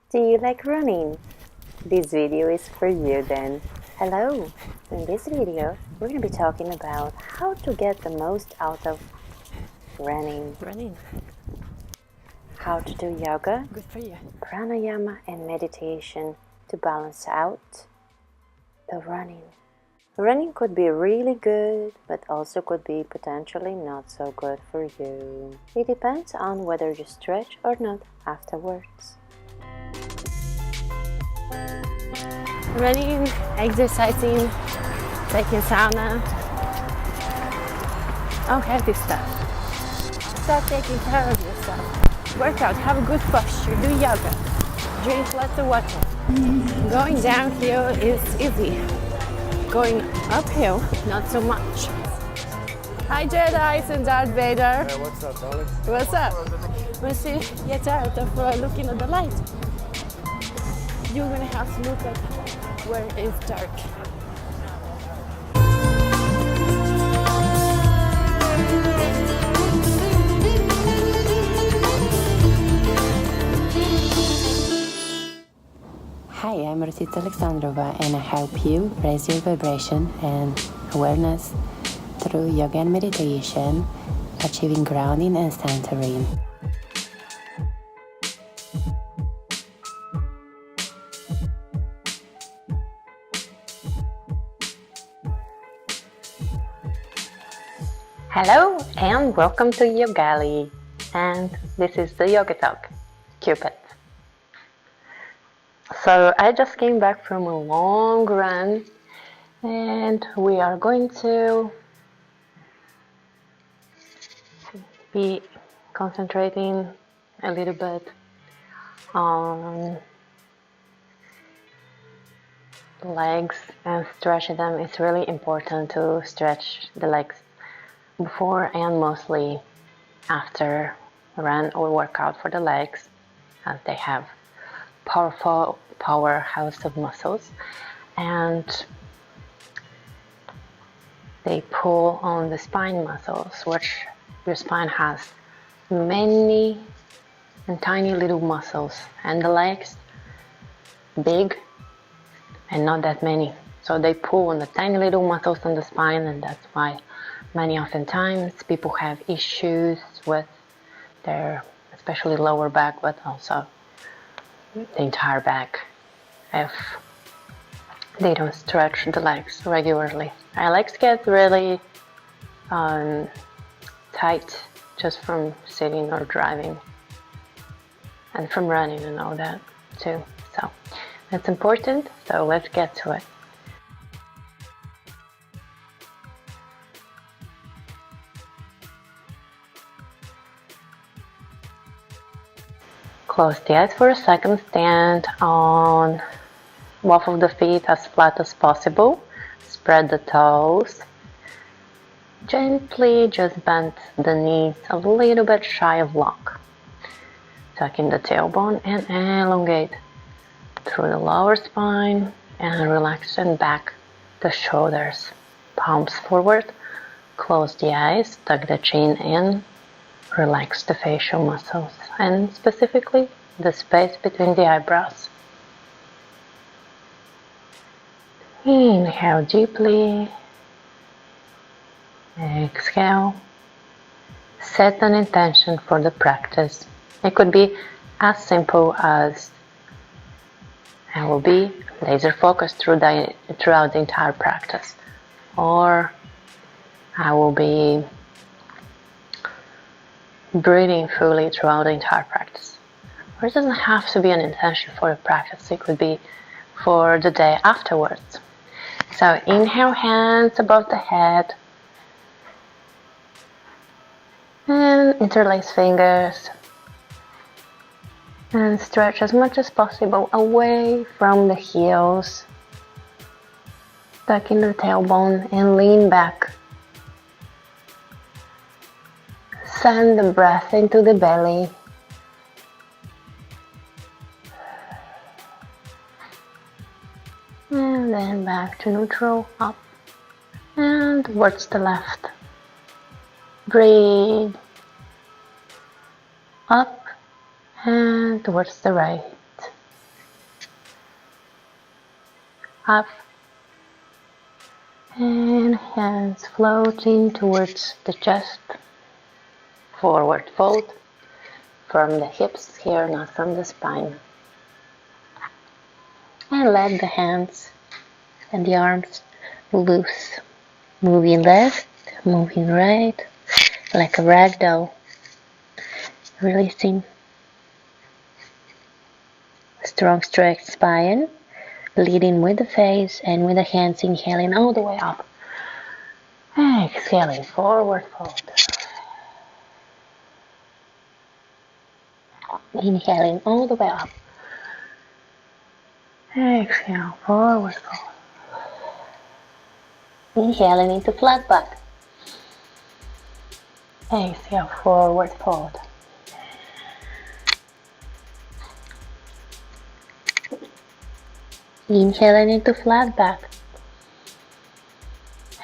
Do you like running? This video is for you then. Hello! In this video, we're going to be talking about how to get the most out of running. How to do yoga, Good for you. pranayama and meditation to balance out the running. Running could be really good, but also could be potentially not so good for you. It depends on whether you stretch or not afterwards. Running, exercising, taking sauna. All healthy stuff. Start taking care of yourself. Work out, have a good posture, do yoga, drink lots of water. Going downhill is easy. Going uphill, not so much. Hi Jedi and Darth Vader. Hey, what's up, Alex? What's up? Once you get out of looking at the light, you're gonna have to look at where it's dark. Hi, I'm Rosita Alexandrova and I help you raise your vibration and awareness through yoga and meditation, achieving grounding and centering. Hello and welcome to yogAl3, and this is the Yoga Talk, Cupid. So I just came back from a long run and we are going to be concentrating a little bit on legs and stretching them. It's really important to stretch the legs before and mostly after a run or workout for the legs, as they have powerful powerhouse of muscles and they pull on the spine muscles, which your spine has many and tiny little muscles, and the legs big and not that many, so they pull on the tiny little muscles on the spine, and that's why many oftentimes people have issues with their especially lower back, but also the entire back if they don't stretch the legs regularly. Our legs get really tight just from sitting or driving and from running and all that too. So that's important, so let's get to it. Close the eyes for a second, stand on both of the feet as flat as possible, spread the toes, gently just bend the knees a little bit shy of lock, tuck in the tailbone and elongate through the lower spine and relax and back the shoulders, palms forward, close the eyes, tuck the chin in, relax the facial muscles and specifically the space between the eyebrows. Inhale deeply, exhale. Set an intention for the practice. It could be as simple as I will be laser focused throughout the entire practice, or I will be breathing fully throughout the entire practice. Or it doesn't have to be an intention for a practice, it could be for the day afterwards. So inhale, hands above the head and interlace fingers and stretch as much as possible away from the heels. Tuck in the tailbone and lean back. Send the breath into the belly. And then back to neutral, up and towards the left. Breathe. Up and towards the right. up, and hands floating towards the chest. Forward fold from the hips here, not from the spine. And let the hands and the arms loose. Moving left, moving right, like a rag doll. Releasing. Strong stretched spine, leading with the face and with the hands, inhaling all the way up. Exhaling, forward fold. Inhaling all the way up. Exhale, forward fold. Inhaling into flat back. Exhale, forward fold. Inhaling into flat back.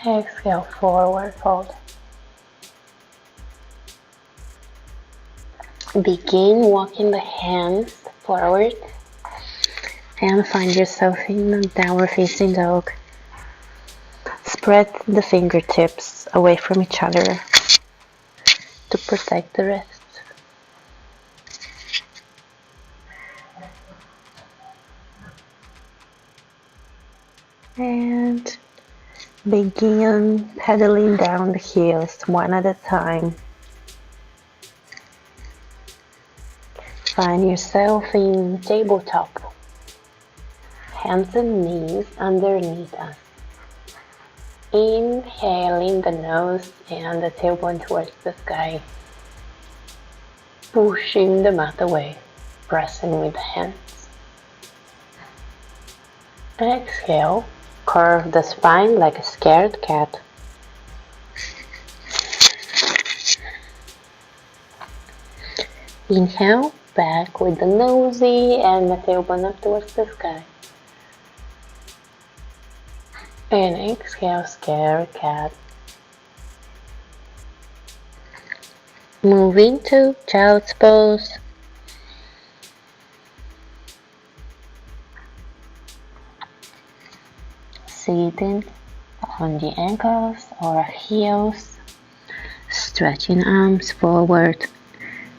Exhale, forward fold. Begin walking the hands forward and find yourself in a downward facing dog. Spread the fingertips away from each other to protect the wrists. And begin pedaling down the heels one at a time. Find yourself in tabletop. Hands and knees underneath us. Inhaling the nose and the tailbone towards the sky. Pushing the mat away, pressing with the hands. Exhale, curve the spine like a scared cat. Inhale, back with the nosy and the tailbone up towards the sky. And exhale, scared cat. Moving to child's pose. Sitting on the ankles or heels. Stretching arms forward.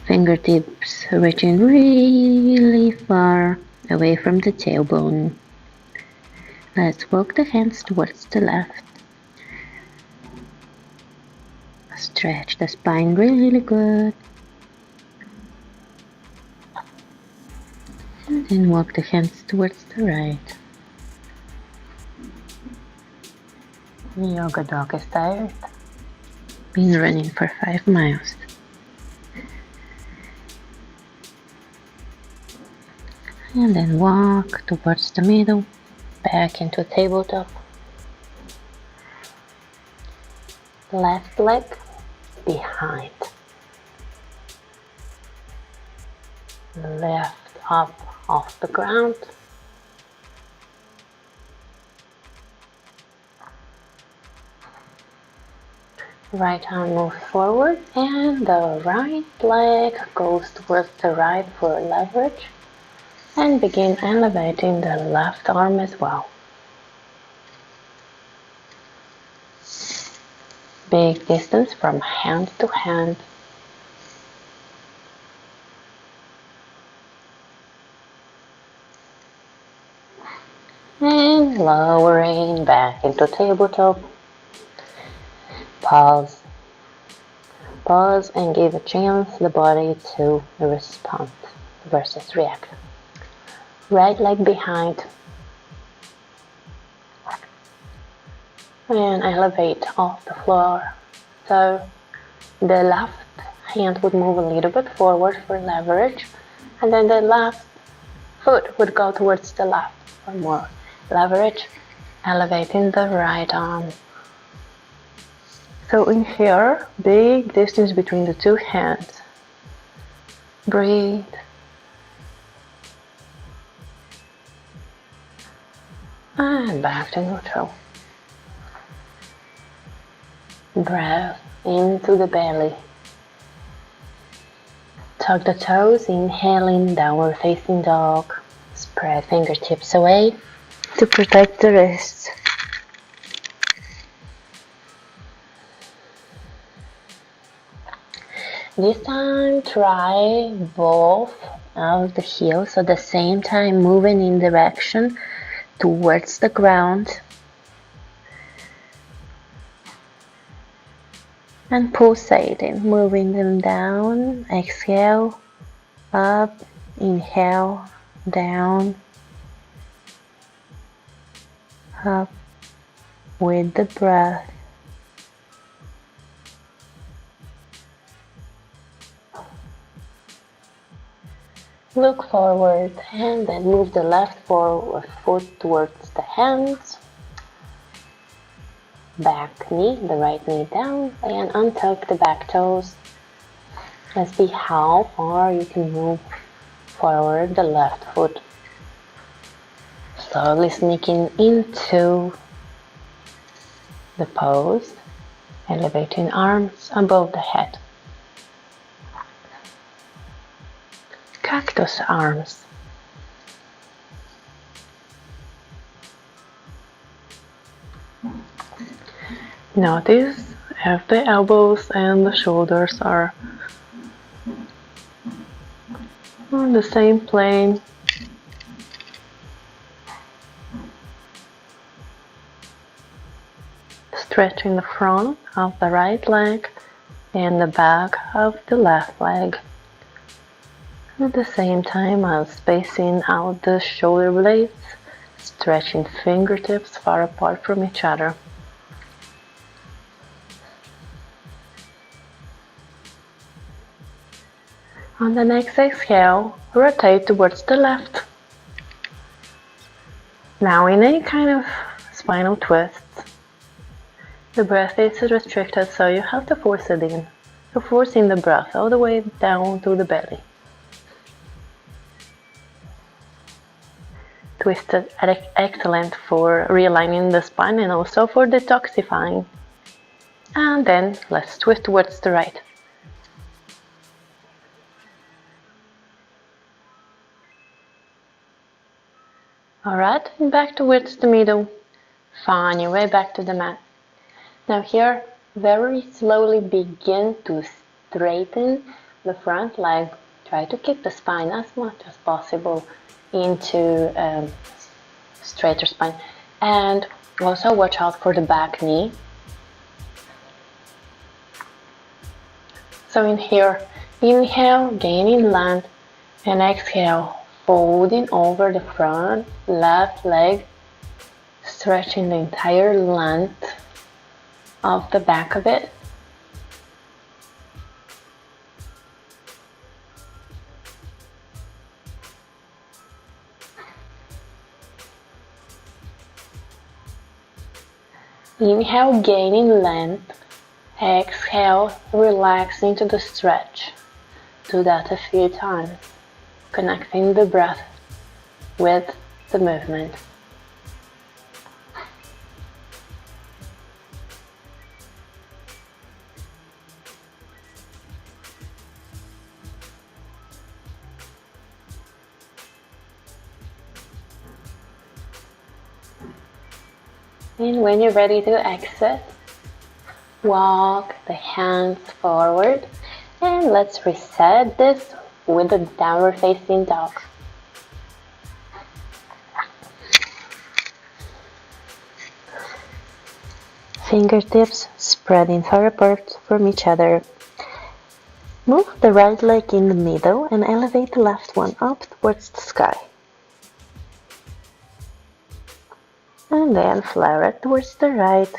Fingertips reaching really far away from the tailbone. Let's walk the hands towards the left. Stretch the spine really good. And then walk the hands towards the right. Yoga dog is tired. Been running for 5 miles. And then walk towards the middle. Back into tabletop. Left leg behind. Left up off the ground. Right arm moves forward and the right leg goes towards the right for leverage. And begin elevating the left arm as well. Big distance from hand to hand. And lowering back into tabletop. Pause. Pause and give a chance the body to respond versus react. Right leg behind. And elevate off the floor. So the left hand would move a little bit forward for leverage. And then the left foot would go towards the left for more leverage. Elevating the right arm. So in here, big distance between the two hands. Breathe. And back to neutral. Breath into the belly. Tuck the toes, inhaling, downward facing dog. Spread fingertips away. to protect the wrists. This time try both of the heels at the same time, moving in direction towards the ground, and pulsating, moving them down. Exhale, up, inhale, down, up with the breath. Look forward and then move the left foot towards the hands. Back knee, the right knee down, and untuck the back toes. Let's see how far you can move forward the left foot. Slowly sneaking into the pose, elevating arms above the head. Cactus arms. Notice if the elbows and the shoulders are on the same plane. Stretching the front of the right leg and the back of the left leg. At the same time as spacing out the shoulder blades, stretching fingertips far apart from each other. On the next exhale, rotate towards the left. Now in any kind of spinal twist, the breath is restricted, so you have to force it in. So forcing the breath all the way down to the belly. Twisted, excellent for realigning the spine and also for detoxifying. And then let's twist towards the right. Alright, back towards the middle. Find your way back to the mat. Now here, very slowly begin to straighten the front leg. Try to keep the spine as much as possible into straighter spine. And also watch out for the back knee. So in here, inhale, gaining length, and exhale, folding over the front left leg, stretching the entire length of the back of it. Inhale, gaining length. Exhale, relax into the stretch. Do that a few times, connecting the breath with the movement. And when you're ready to exit, walk the hands forward, and let's reset this with a downward facing dog. Fingertips spreading far apart from each other. Move the right leg in the middle and elevate the left one up towards the sky. And then flare it towards the right.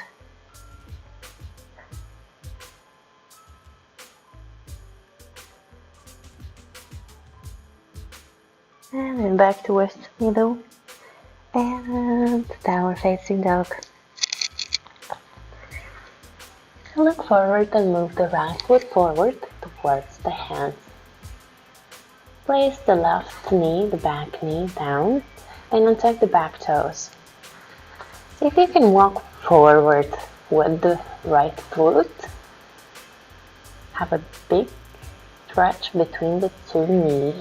And then back towards the middle. And downward facing dog. Look forward and move the right foot forward towards the hands. Place the left knee, the back knee down, and untuck the back toes. See if you can walk forward with the right foot. Have a big stretch between the two knees.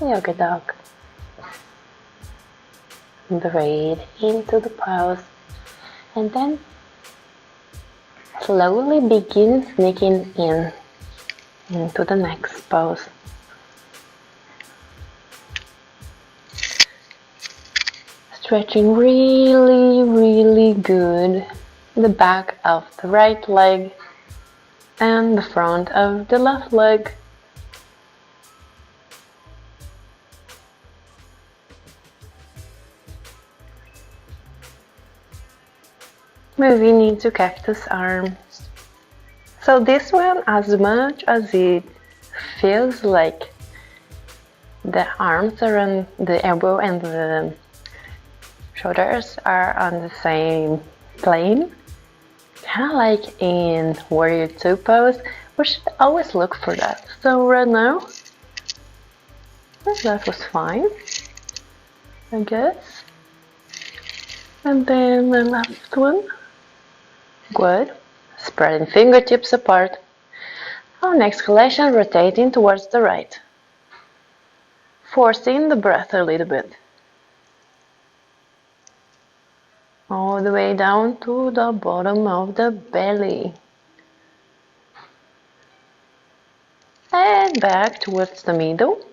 Yoga dog. Breathe into the pose and then slowly begin sneaking into the next pose. Stretching really good the back of the right leg and the front of the left leg. Moving into cactus arm. So this one, as much as it feels like the arms are on the elbow and the shoulders are on the same plane, kind of like in warrior two pose, we should always look for that. So right now, that was fine, I guess. And then the last one. Good. Spreading fingertips apart. On exhalation, rotating towards the right. Forcing the breath a little bit. All the way down to the bottom of the belly. And back towards the middle.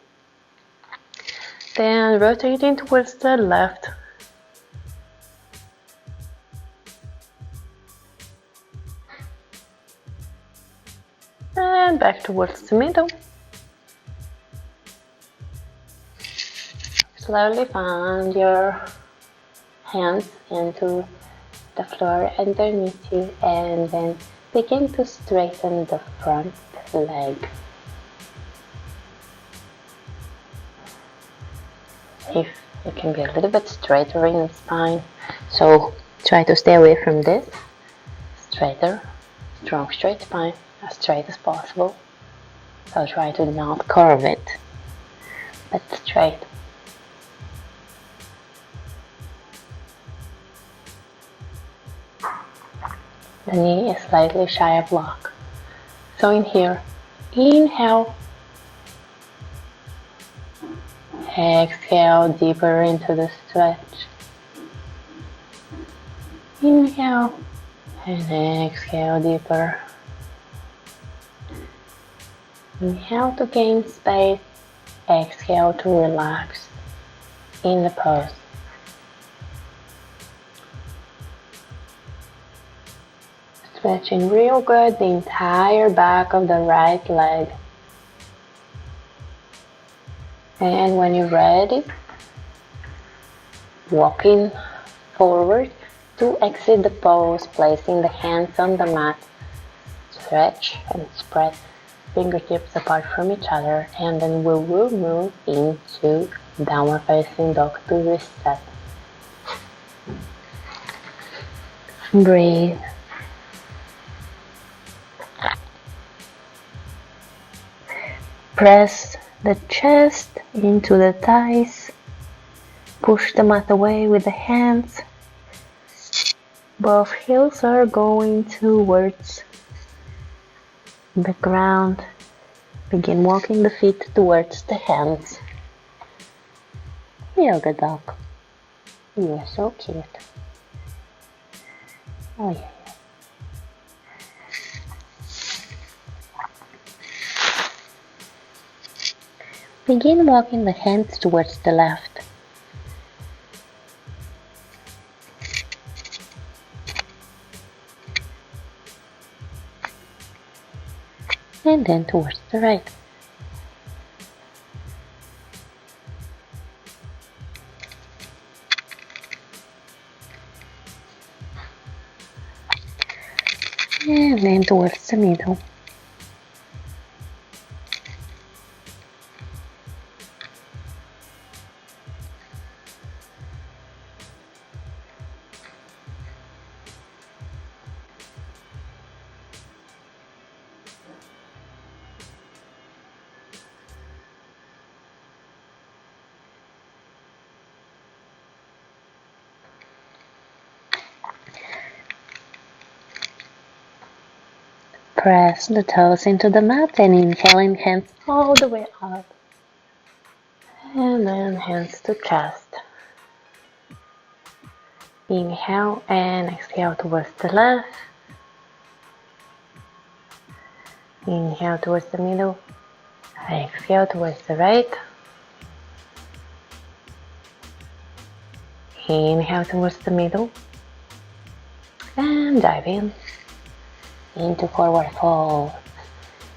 Then rotating towards the left. And back towards the middle. Slowly find your hands into the floor underneath you and then begin to straighten the front leg. If it can be a little bit straighter in the spine, so try to stay away from this. Straighter, strong straight spine, as straight as possible. So try to not curve it, but straight. The knee is slightly shy of lock. So in here, inhale. Exhale deeper into the stretch. Inhale and exhale deeper. Inhale to gain space. Exhale to relax in the pose. Stretching real good the entire back of the right leg. And when you're ready, walking forward to exit the pose, placing the hands on the mat. Stretch and spread fingertips apart from each other, and then we will move into downward facing dog to reset. Breathe. Press the chest into the thighs. Push the mat away with the hands. Both heels are going towards the ground. Begin walking the feet towards the hands. Yoga dog. You are so cute. Oh yeah. Begin walking the hands towards the left. And then towards the right. And then towards the middle. Press the toes into the mat and inhaling hands all the way up. And then hands to chest. Inhale and exhale towards the left. Inhale towards the middle. Exhale towards the right. Inhale towards the middle. And dive in into forward fold.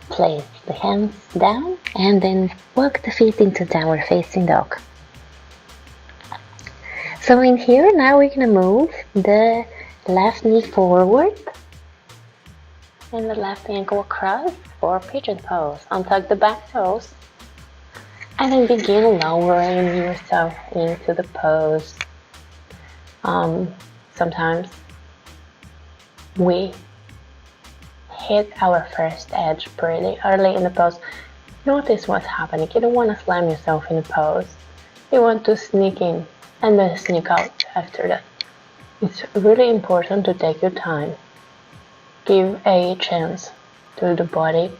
Place the hands down and then walk the feet into downward facing dog. So in here, now we're gonna move the left knee forward and the left ankle across for pigeon pose. Untuck the back toes and then begin lowering yourself into the pose. Sometimes we hit our first edge pretty early in the pose. Notice what's happening. You don't want to slam yourself in the pose. You want to sneak in and then sneak out after that. It's really important to take your time. Give a chance to the body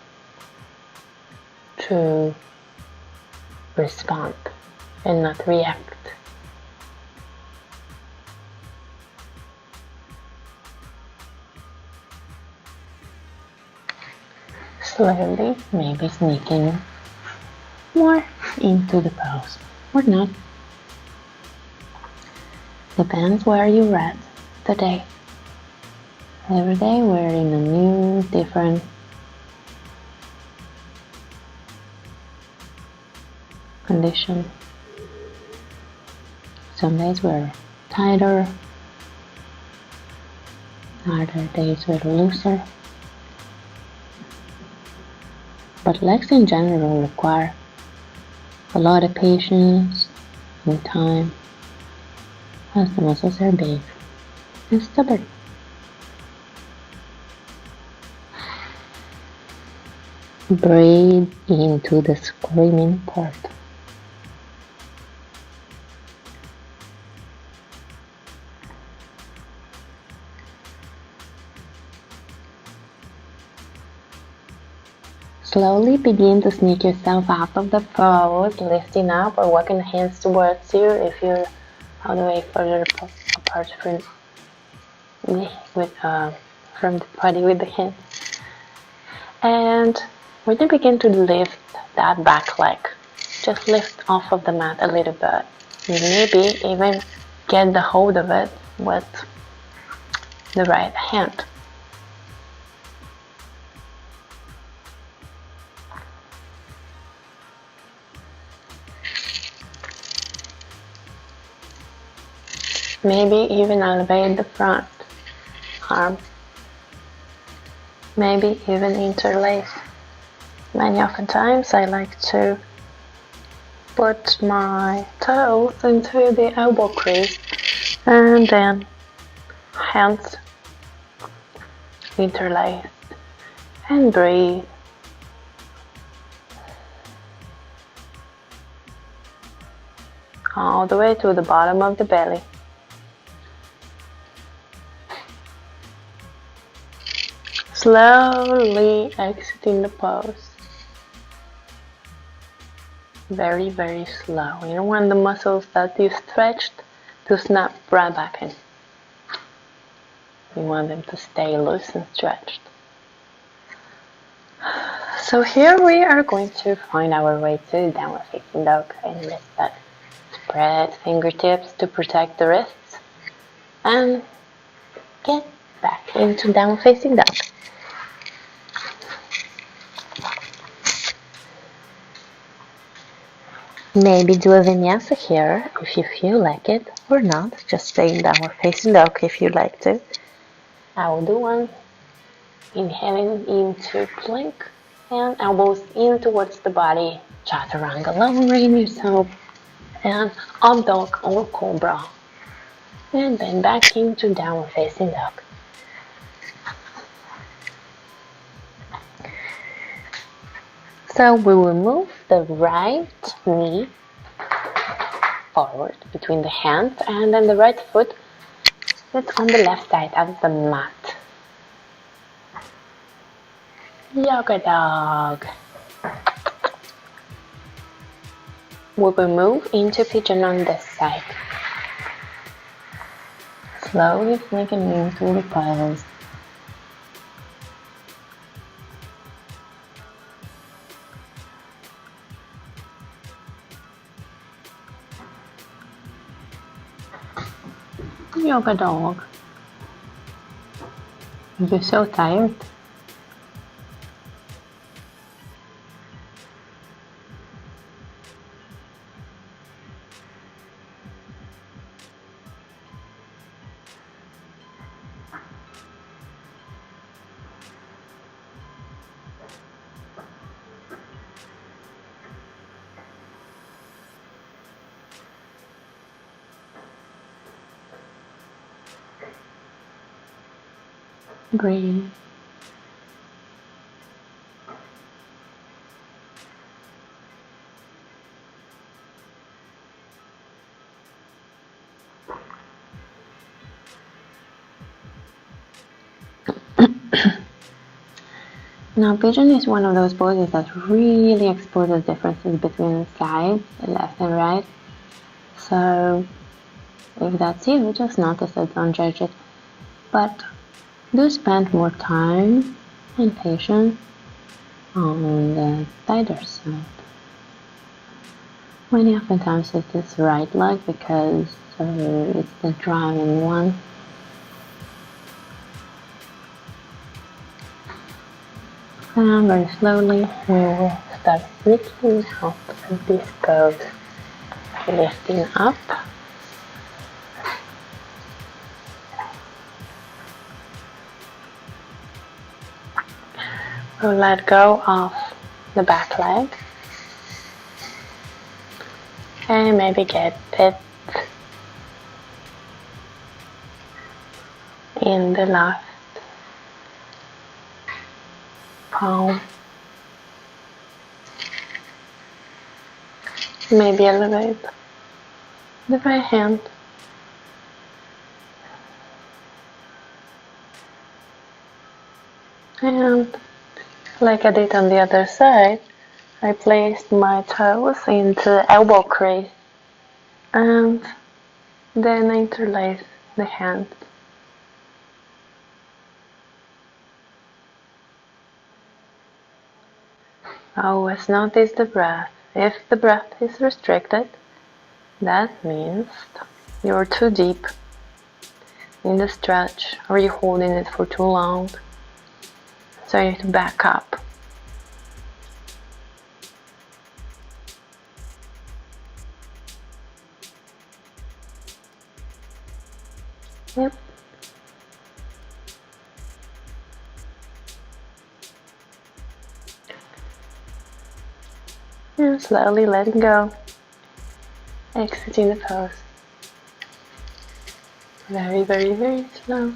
to respond and not react. Slowly, maybe sneaking more into the pose or not. Depends where you're at today. Every day we're in a new, different condition. Some days we're tighter, other days we're looser. But legs in general require a lot of patience and time, as the muscles are big and stubborn. Breathe into the screaming part. Slowly begin to sneak yourself out of the pose, lifting up or walking the hands towards you if you're all the way further apart from the body with the hands. And we're going to begin to lift that back leg. Just lift off of the mat a little bit. Maybe even get the hold of it with the right hand. Maybe even elevate the front arm. Maybe even interlace. Many oftentimes I like to put my toes into the elbow crease and then hands interlaced and breathe. All the way to the bottom of the belly. Slowly exiting the pose. Very, very slow. You don't want the muscles that you stretched to snap right back in. You want them to stay loose and stretched. So here we are going to find our way to downward facing dog and lift that. Spread fingertips to protect the wrists and get back into downward facing dog. Maybe do a vinyasa here if you feel like it, or not. Just stay in downward facing dog if you like to. I will do one. Inhaling into plank and elbows in towards the body. Chaturanga, lowering yourself, and up dog or cobra. And then back into downward facing dog. So we will move the right knee forward between the hands and then the right foot is on the left side of the mat. Yoga dog. We will move into pigeon on this side. Slowly sinking into the pose. Yoga dog. You're so tired. Breathe. Now, pigeon is one of those poses that really exposes differences between sides, left and right. So, if that's you, just notice it, don't judge it. But do spend more time and patience on the tighter side. Many oftentimes it's this right leg because it's the driving one. And very slowly we will start lifting out of this pose. Lifting up. We'll let go of the back leg. And maybe get it in the left palm. Maybe elevate the right hand. And like I did on the other side, I placed my toes into elbow crease and then I interlace the hands. Always notice the breath. If the breath is restricted, that means you're too deep in the stretch or you're holding it for too long. So you need to back up. Yep. And slowly letting go. Exiting the pose. Very, very, very slow.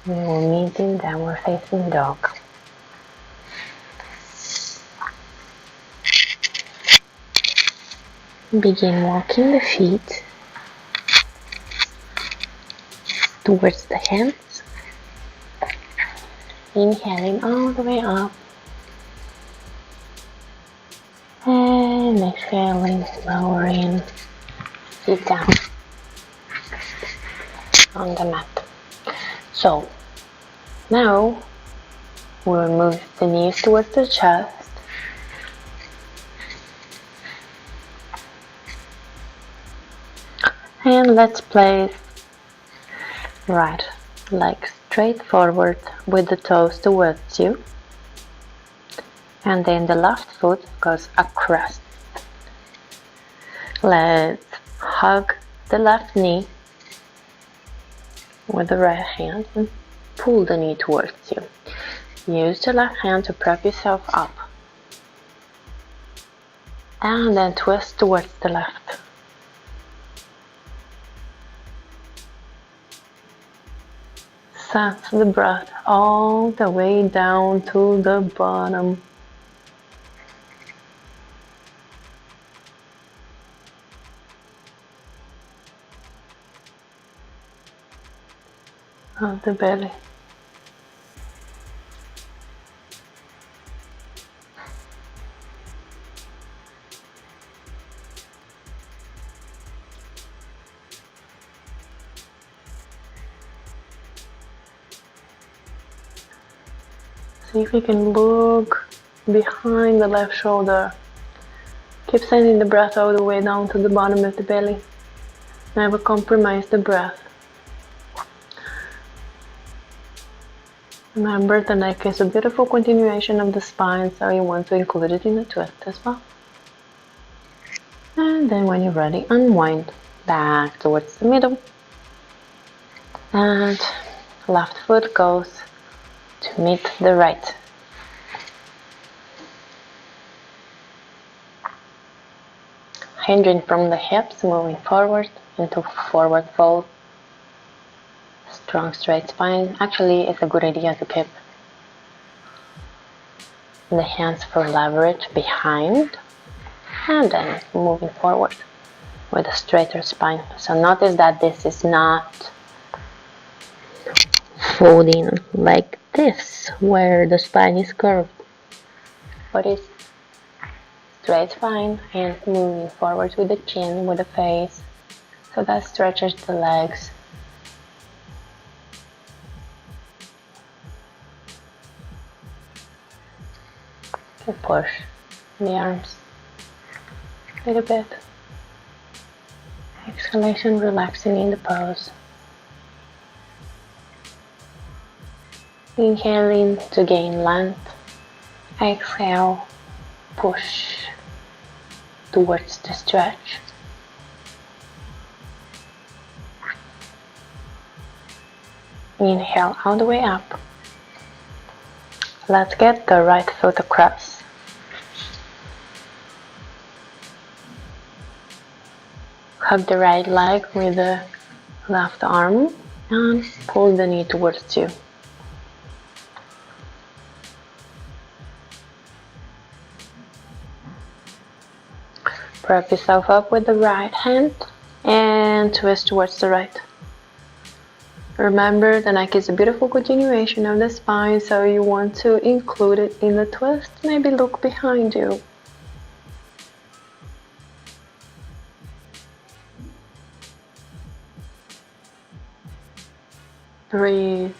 We will meet in downward facing dog. Begin walking the feet towards the hands. Inhaling all the way up. And exhaling, lowering, sit down on the mat. So, now we'll move the knees towards the chest. And let's place right leg straight forward with the toes towards you. And then the left foot goes across. Let's hug the left knee with the right hand and pull the knee towards you. Use the left hand to prop yourself up. And then twist towards the left. Sense the breath all the way down to the bottom. Of the belly. See if you can look behind the left shoulder. Keep sending the breath all the way down to the bottom of the belly. Never compromise the breath. Remember, the neck is a beautiful continuation of the spine, so you want to include it in the twist as well. And then when you're ready, unwind back towards the middle. And left foot goes to meet the right. Hinging from the hips, moving forward into forward fold. Strong straight spine. Actually, it's a good idea to keep the hands for leverage behind and then moving forward with a straighter spine. So notice that this is not folding like this where the spine is curved, but it's straight spine and moving forward with the chin, with the face, so that stretches the legs. Push the arms a little bit. Exhalation, relaxing in the pose. Inhaling to gain length. Exhale, push towards the stretch. Inhale all the way up. Let's get the right foot across. Hug the right leg with the left arm and pull the knee towards you. Prop yourself up with the right hand and twist towards the right. Remember, the neck is a beautiful continuation of the spine, so you want to include it in the twist. Maybe look behind you. Breathe.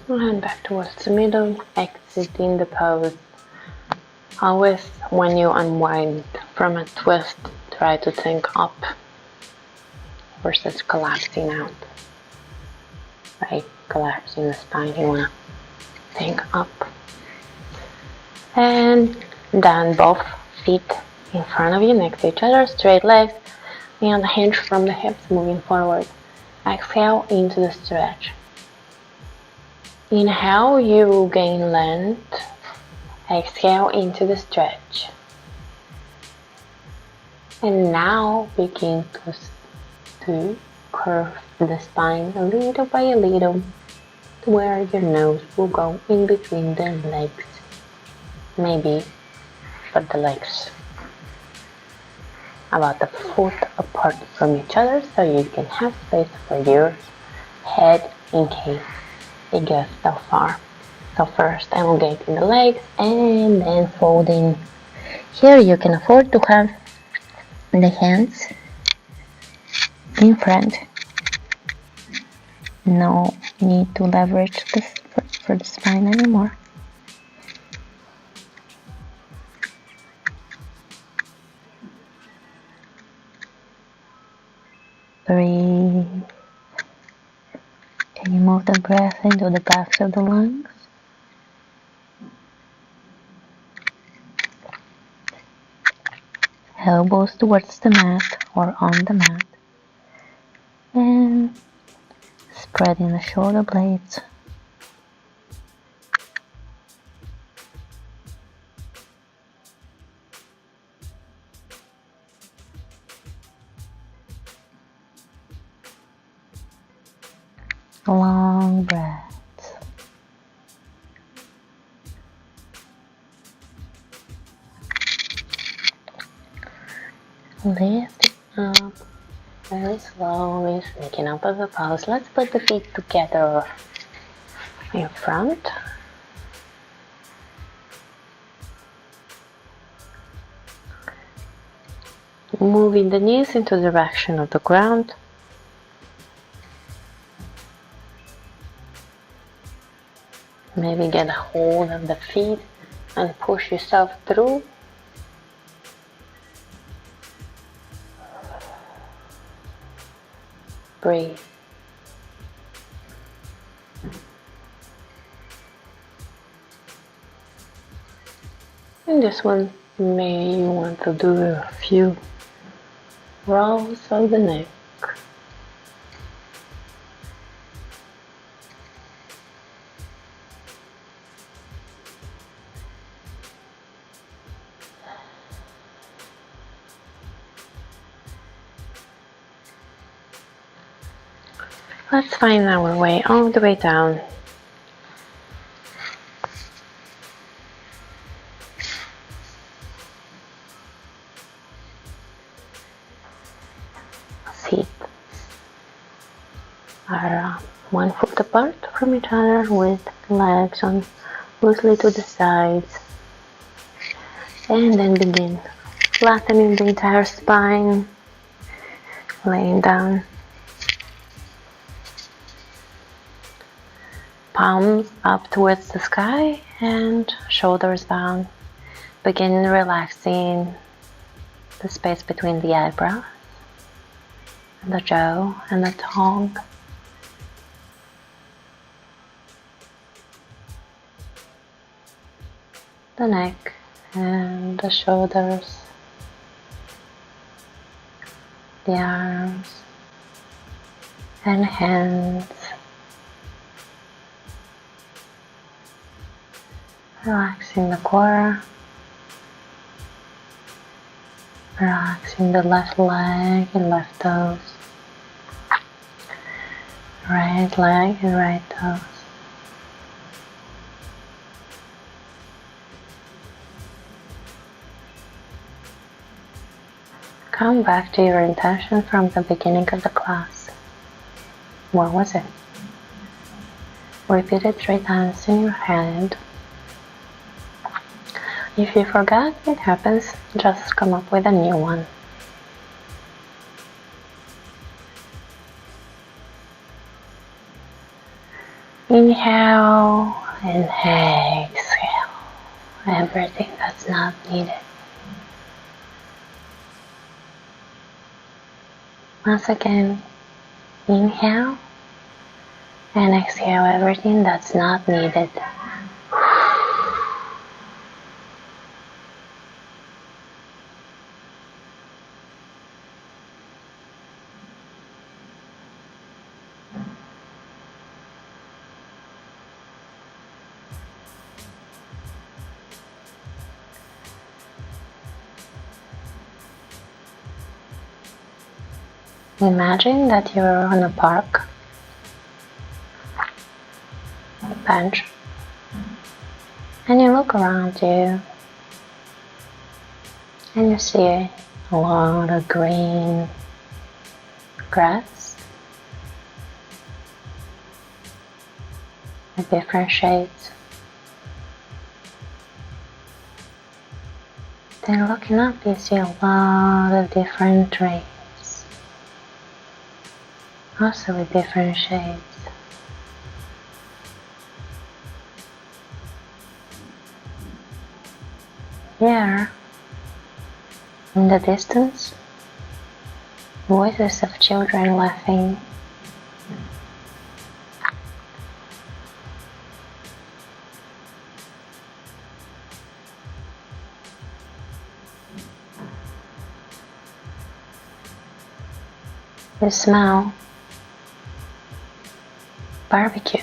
And back towards the middle, exiting the pose. Always when you unwind from a twist, try to think up versus collapsing out. Right? Collapsing the spine, you want to think up. And then both feet in front of you, next to each other, straight legs, and hinge from the hips, moving forward. Exhale into the stretch. Inhale, you gain length. Exhale into the stretch. And now begin to curve the spine a little by a little to where your nose will go in between the legs. Maybe put the legs about a foot apart from each other so you can have space for your head in case it goes so far. So first elongating the legs and then folding. Here you can afford to have the hands in front. No need to leverage this for the spine anymore. Breathe. Can you move the breath into the backs of the lungs? Elbows towards the mat or on the mat. And spreading the shoulder blades. Long breaths. Lift up very slowly, Making up of a pose. Let's put the feet together in front. Moving the knees into the direction of the ground. Maybe get a hold of the feet and push yourself through. Breathe. In this one, may you want to do a few rolls of the neck. Let's find our way all the way down. Feet are 1 foot apart from each other with legs on loosely to the sides. And then begin flattening the entire spine, laying down. Palms up towards the sky and shoulders down. Begin relaxing the space between the eyebrows, and the jaw and the tongue. The neck and the shoulders, the arms and hands. Relaxing the core, relaxing the left leg and left toes, right leg and right toes. Come back to your intention from the beginning of the class. What was it? Repeat it 3 times in your head. If you forgot, it happens, just come up with a new one. Inhale and exhale everything that's not needed. Once again, inhale and exhale everything that's not needed. Imagine that you're on a park bench and you look around you and you see a lot of green grass with different shades. Then looking up you see a lot of different trees, also with different shades. Here, in the distance, voices of children laughing. You smell barbecue.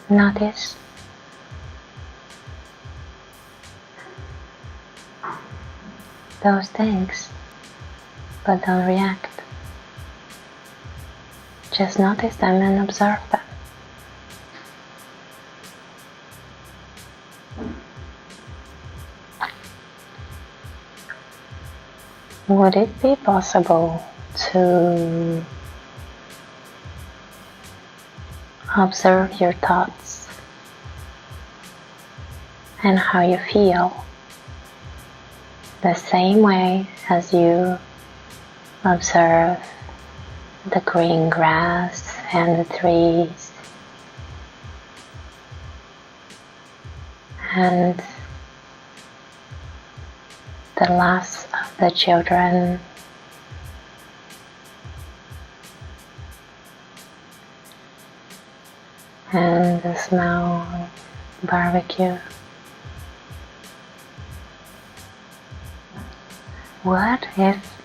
Notice those things, but don't react. Just notice them and observe them. Would it be possible to observe your thoughts and how you feel the same way as you observe the green grass and the trees and the laughs of the children and the smell of barbecue? What if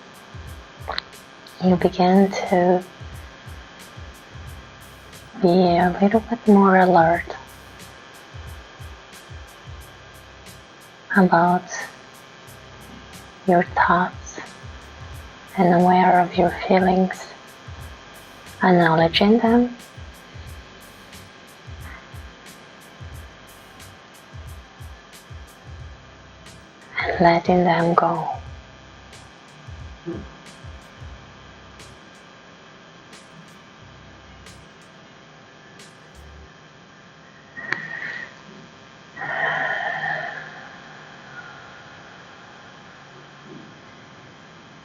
you begin to be a little bit more alert about your thoughts and aware of your feelings, acknowledging them and letting them go?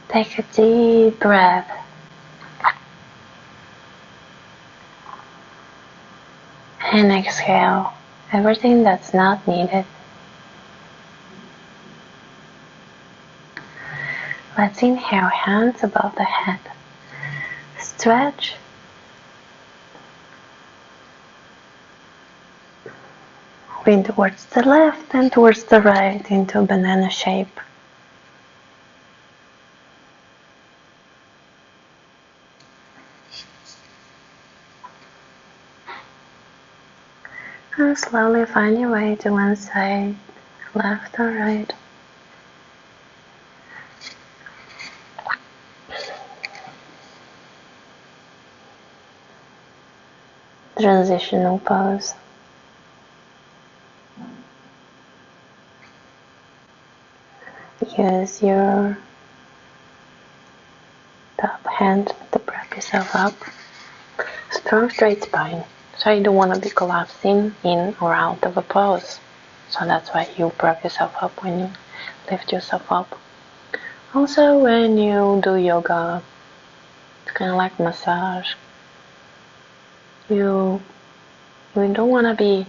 Take a deep breath and exhale everything that's not needed. Let's inhale, hands above the head. Stretch. Moving towards the left and towards the right into a banana shape. And slowly find your way to one side, left or right. Transitional pose. Use your top hand to prop yourself up. Strong straight spine. So you don't want to be collapsing in or out of a pose. So that's why you prop yourself up when you lift yourself up. Also, when you do yoga, it's kind of like massage. You don't want to be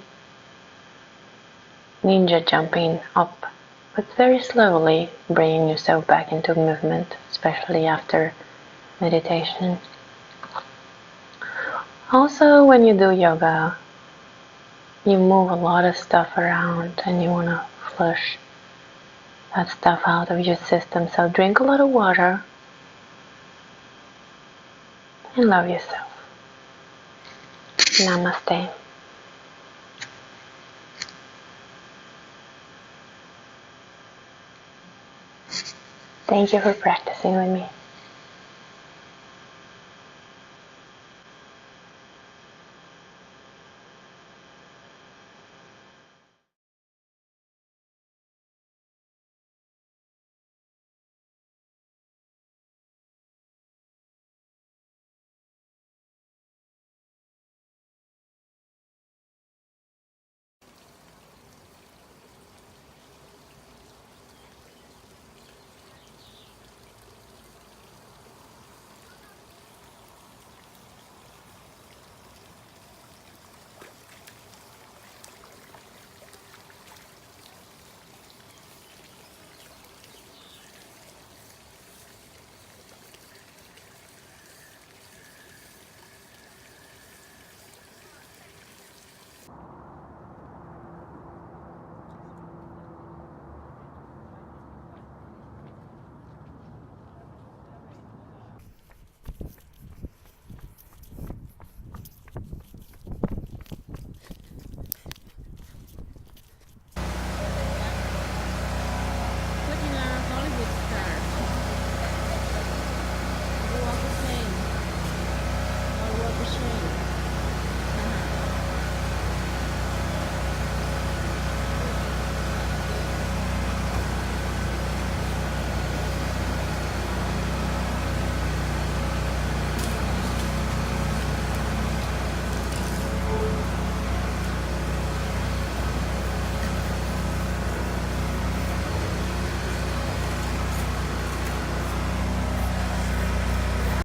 ninja jumping up, but very slowly bringing yourself back into movement, especially after meditation. Also, when you do yoga, you move a lot of stuff around and you want to flush that stuff out of your system. So drink a lot of water and love yourself. Namaste. Thank you for practicing with me.